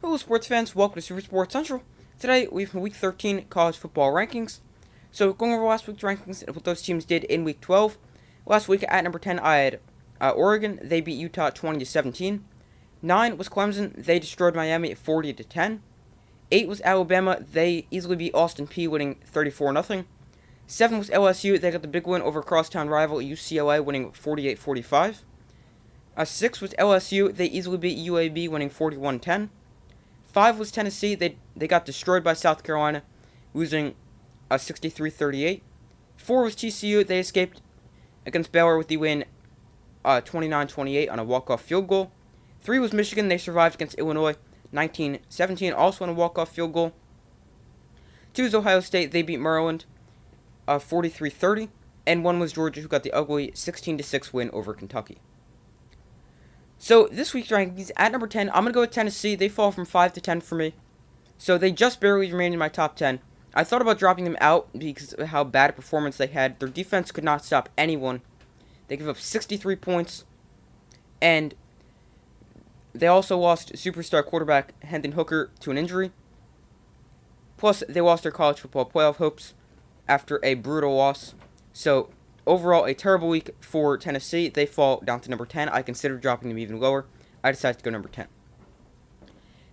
Hello, sports fans. Welcome to Super Sports Central. Today, we have Week 13 college football rankings. So, going over last week's rankings and what those teams did in Week 12. Last week, at number 10, I had Oregon. They beat Utah 20-17. 9 was Clemson. They destroyed Miami 40-10. 8 was Alabama. They easily beat Austin Peay, winning 34-0. 7 was LSU. They got the big win over crosstown rival UCLA, winning 48-45. 6 was LSU. They easily beat UAB, winning 41-10. 5 was Tennessee. They got destroyed by South Carolina, losing 63-38. 4 was TCU. They escaped against Baylor with the win 29-28 on a walk-off field goal. 3 was Michigan. They survived against Illinois 19-17, also on a walk-off field goal. 2 was Ohio State. They beat Maryland 43-30. And 1 was Georgia, who got the ugly 16-6 win over Kentucky. So, this week's rankings, at number 10, I'm going to go with Tennessee. They fall from 5 to 10 for me. So, they just barely remain in my top 10. I thought about dropping them out because of how bad a performance they had. Their defense could not stop anyone. They gave up 63 points. And they also lost superstar quarterback Hendon Hooker to an injury. Plus, they lost their college football playoff hopes after a brutal loss. So, overall, a terrible week for Tennessee. They fall down to number 10. I considered dropping them even lower. I decided to go number 10.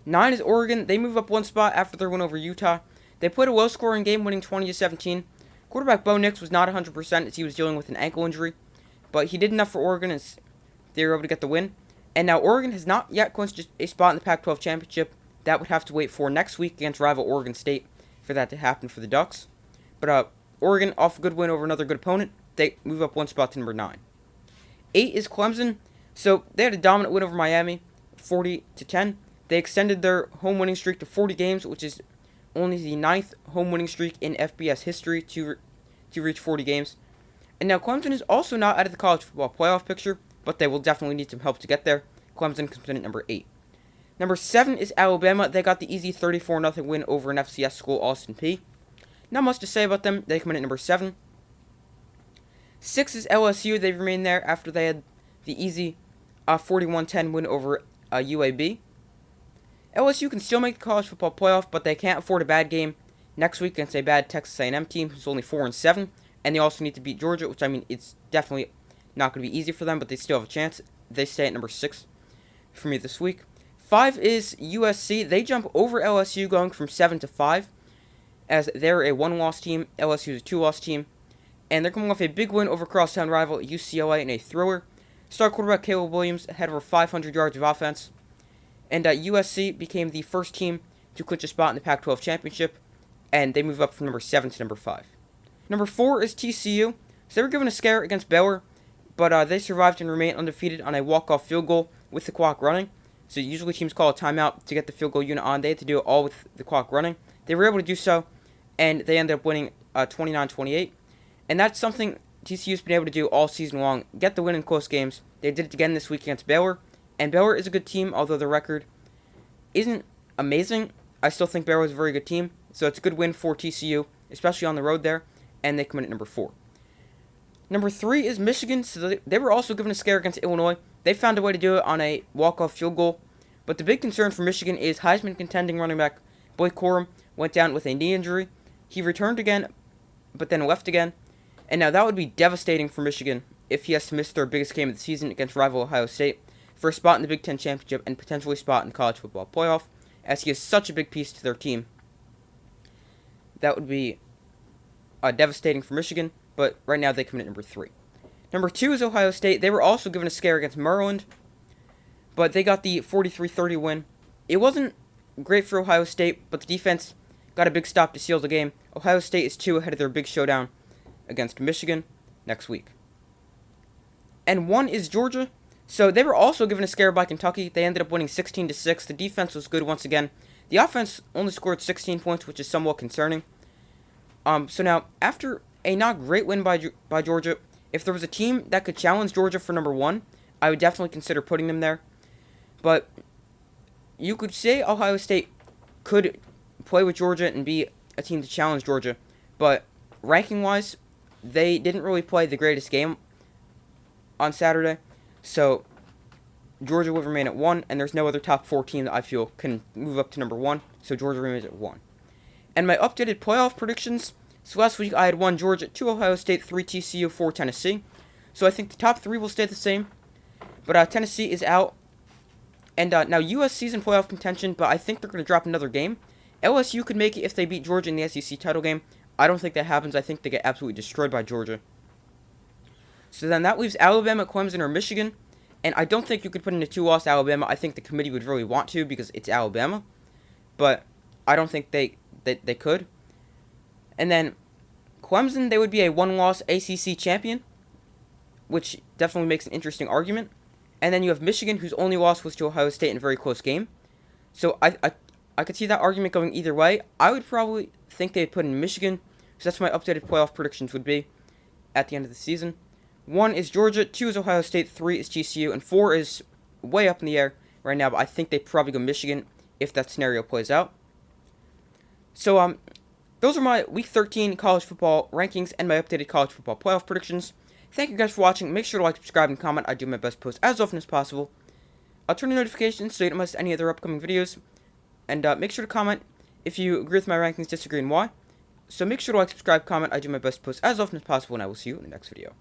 9 is Oregon. They move up one spot after their win over Utah. They played a low-scoring game, winning 20-17. Quarterback Bo Nix was not 100% as he was dealing with an ankle injury, but he did enough for Oregon as they were able to get the win. And now Oregon has not yet clinched a spot in the Pac-12 championship. That would have to wait for next week against rival Oregon State for that to happen for the Ducks. But Oregon, off a good win over another good opponent, they move up one spot to number 9. 8 is Clemson. So they had a dominant win over Miami, 40-10. They extended their home winning streak to 40 games, which is only the 9th home winning streak in FBS history to reach 40 games. And now Clemson is also not out of the college football playoff picture, but they will definitely need some help to get there. Clemson comes in at number 8. Number 7 is Alabama. They got the easy 34-0 win over an FCS school, Austin Peay. Not much to say about them. They come in at number 7. 6 is LSU. They remain there after they had the easy 41-10 win over UAB. LSU can still make the college football playoff, but they can't afford a bad game next week against a bad Texas A&M team who's only 4-7, and they also need to beat Georgia, which, I mean, it's definitely not going to be easy for them, but they still have a chance. They stay at number 6 for me this week. 5 is USC. They jump over LSU, going from 7 to 5, as they're a 1-loss team. LSU is a 2-loss team. And they're coming off a big win over crosstown rival UCLA in a thriller. Star quarterback Caleb Williams had over 500 yards of offense. And USC became the first team to clinch a spot in the Pac-12 championship. And they move up from number 7 to number 5. Number 4 is TCU. So they were given a scare against Baylor, but they survived and remained undefeated on a walk-off field goal with the clock running. So usually teams call a timeout to get the field goal unit on. They had to do it all with the clock running. They were able to do so, and they ended up winning 29-28. And that's something TCU's been able to do all season long, get the win in close games. They did it again this week against Baylor. And Baylor is a good team, although the record isn't amazing. I still think Baylor is a very good team. So it's a good win for TCU, especially on the road there. And they come in at number 4. Number 3 is Michigan. So they were also given a scare against Illinois. They found a way to do it on a walk-off field goal. But the big concern for Michigan is Heisman contending running back Blake Corum went down with a knee injury. He returned again, but then left again. And now that would be devastating for Michigan if he has to miss their biggest game of the season against rival Ohio State for a spot in the Big Ten Championship and potentially a spot in the college football playoff, as he is such a big piece to their team. That would be devastating for Michigan, but right now they come in at number 3. Number 2 is Ohio State. They were also given a scare against Maryland, but they got the 43-30 win. It wasn't great for Ohio State, but the defense got a big stop to seal the game. Ohio State is 2 ahead of their big showdown against Michigan next week. And 1 is Georgia. So they were also given a scare by Kentucky. They ended up winning 16-6. The defense was good once again. The offense only scored 16 points, which is somewhat concerning. So now, after a not great win by Georgia, if there was a team that could challenge Georgia for number 1, I would definitely consider putting them there. But you could say Ohio State could play with Georgia and be a team to challenge Georgia. But ranking-wise, they didn't really play the greatest game on Saturday. So Georgia will remain at 1, and there's no other top 4 team that I feel can move up to number 1, so Georgia remains at 1. And my updated playoff predictions, so last week I had 1 Georgia, 2 Ohio State, 3 TCU, 4 Tennessee. So I think the top 3 will stay the same, but Tennessee is out. And now USC's in playoff contention, but I think they're going to drop another game. LSU could make it if they beat Georgia in the SEC title game. I don't think that happens. I think they get absolutely destroyed by Georgia. So then that leaves Alabama, Clemson, or Michigan. And I don't think you could put in a 2-loss Alabama. I think the committee would really want to because it's Alabama. But I don't think they could. And then Clemson, they would be a 1-loss ACC champion, which definitely makes an interesting argument. And then you have Michigan, whose only loss was to Ohio State in a very close game. So I could see that argument going either way. I would probably think they'd put in Michigan, so that's what my updated playoff predictions would be at the end of the season. 1 is Georgia, 2 is Ohio State, 3 is TCU, and 4 is way up in the air right now, but I think they probably go Michigan if that scenario plays out. So, those are my Week 13 college football rankings and my updated college football playoff predictions. Thank you guys for watching. Make sure to like, subscribe, and comment. I do my best to post as often as possible. I'll turn on notifications so you don't miss any other upcoming videos. And make sure to comment if you agree with my rankings, disagree, and why. So make sure to like, subscribe, comment. I do my best to post as often as possible, and I will see you in the next video.